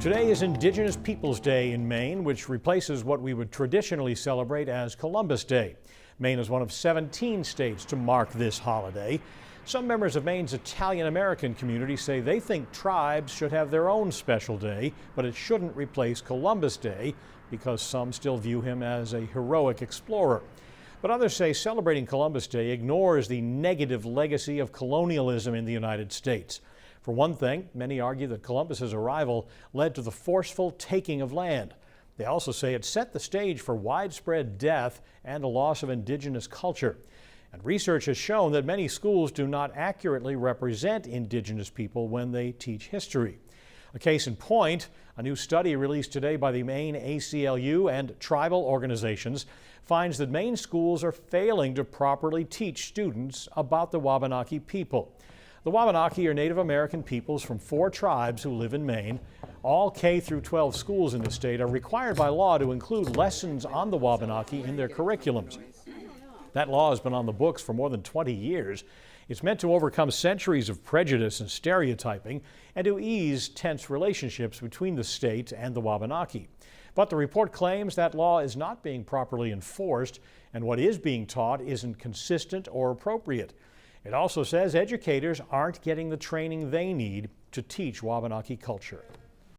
Today is Indigenous Peoples Day in Maine, which replaces what we would traditionally celebrate as Columbus Day. Maine is one of 17 states to mark this holiday. Some members of Maine's Italian-American community say they think tribes should have their own special day, but it shouldn't replace Columbus Day because some still view him as a heroic explorer. But others say celebrating Columbus Day ignores the negative legacy of colonialism in the United States. For one thing, many argue that Columbus's arrival led to the forceful taking of land. They also say it set the stage for widespread death and a loss of indigenous culture. And research has shown that many schools do not accurately represent indigenous people when they teach history. A case in point, a new study released today by the Maine ACLU and tribal organizations finds that Maine schools are failing to properly teach students about the Wabanaki people. The Wabanaki are Native American peoples from 4 tribes who live in Maine. All K through 12 schools in the state are required by law to include lessons on the Wabanaki in their curriculums. That law has been on the books for more than 20 years. It's meant to overcome centuries of prejudice and stereotyping and to ease tense relationships between the state and the Wabanaki. But the report claims that law is not being properly enforced and what is being taught isn't consistent or appropriate. It also says educators aren't getting the training they need to teach Wabanaki culture.